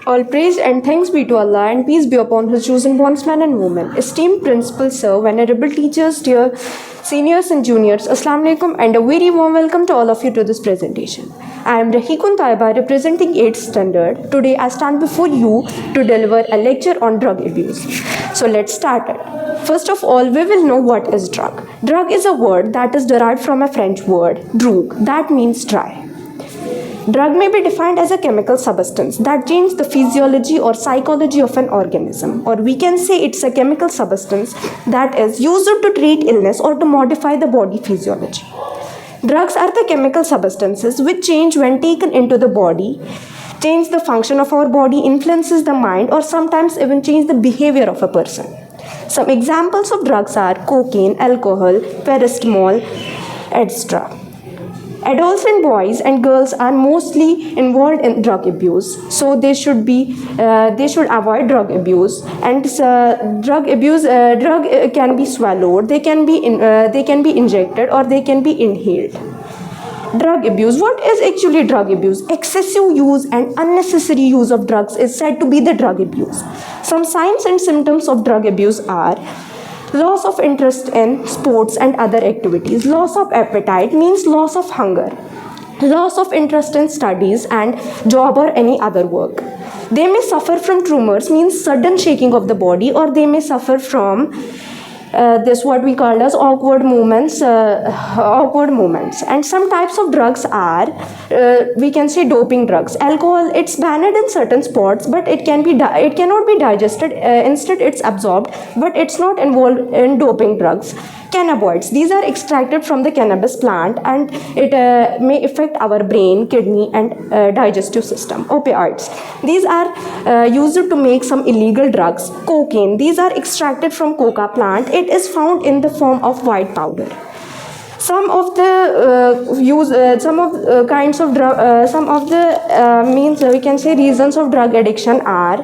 All praise and thanks be to Allah and peace be upon His chosen bondsmen and women. Esteemed principals, sir, venerable teachers, dear seniors and juniors, Assalamu alaikum and a very warm welcome to all of you to this presentation. I am Rahikun Taiba representing 8th standard. Today I stand before you to deliver a lecture on drug abuse. So let's start it. First of all, we will know what is drug. Drug is a word that is derived from a French word, droog, that means dry. Drug may be defined as a chemical substance that changes the physiology or psychology of an organism, or we can say it's a chemical substance that is used to treat illness or to modify the body physiology. Drugs are the chemical substances which change when taken into the body, change the function of our body, influences the mind, or sometimes even change the behavior of a person. Some examples of drugs are cocaine, alcohol, paracetamol, etc. Adults and boys and girls are mostly involved in drug abuse, so they should avoid drug abuse. And drug can be swallowed, they can be injected, or they can be inhaled. Drug abuse. What is actually drug abuse? Excessive use and unnecessary use of drugs is said to be the drug abuse. Some signs and symptoms of drug abuse are loss of interest in sports and other activities. Loss of appetite means loss of hunger. Loss of interest in studies and job or any other work. They may suffer from tremors, means sudden shaking of the body, or they may suffer from this what we call as awkward movements. And some types of drugs are we can say doping drugs. Alcohol, it's banned in certain sports, but it cannot be digested. Instead it's absorbed, but it's not involved in doping drugs. Cannabinoids, these are extracted from the cannabis plant and it may affect our brain, kidney and digestive system. Opioids, these are used to make some illegal drugs. Cocaine, these are extracted from coca plant. It is found in the form of white powder. Some of the we can say reasons of drug addiction are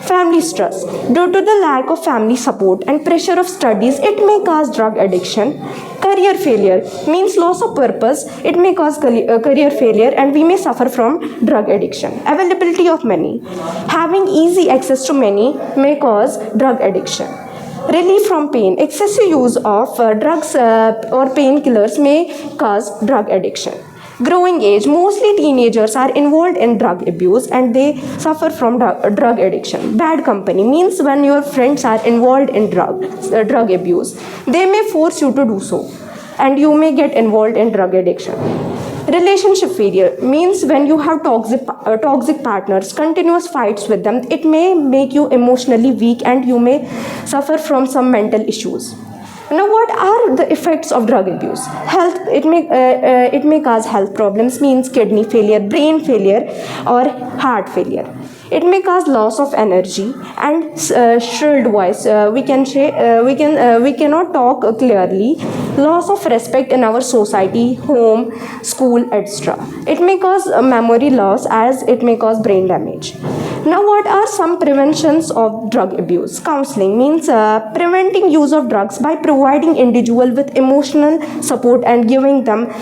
family stress. Due to the lack of family support and pressure of studies, it may cause drug addiction. Career failure means loss of purpose. It may cause career failure and we may suffer from drug addiction. Availability of money. Having easy access to money may cause drug addiction. Relief from pain. Excessive use of drugs or painkillers may cause drug addiction. Growing age. Mostly teenagers are involved in drug abuse and they suffer from drug addiction. Bad company means when your friends are involved in drug abuse, they may force you to do so and you may get involved in drug addiction. Relationship failure means when you have toxic partners, continuous fights with them, it may make you emotionally weak and you may suffer from some mental issues. Now, what are the effects of drug abuse? Health, it may cause health problems, means kidney failure, brain failure, or heart failure. It may cause loss of energy and shrilled voice. We cannot talk clearly. Loss of respect in our society, home, school, etc. It may cause memory loss as it may cause brain damage. Now, what are some preventions of drug abuse? Counseling means preventing use of drugs by providing individual with emotional support and giving them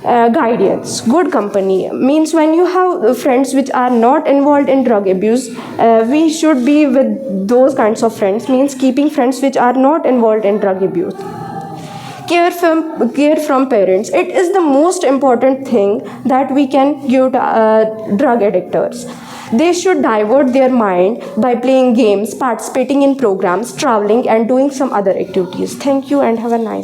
guidance. Good company means when you have friends which are not involved in drug abuse, we should be with those kinds of friends, means keeping friends which are not involved in drug abuse. Care from parents. It is the most important thing that we can give to drug addictors. They should divert their mind by playing games, participating in programs, traveling and doing some other activities. Thank you and have a nice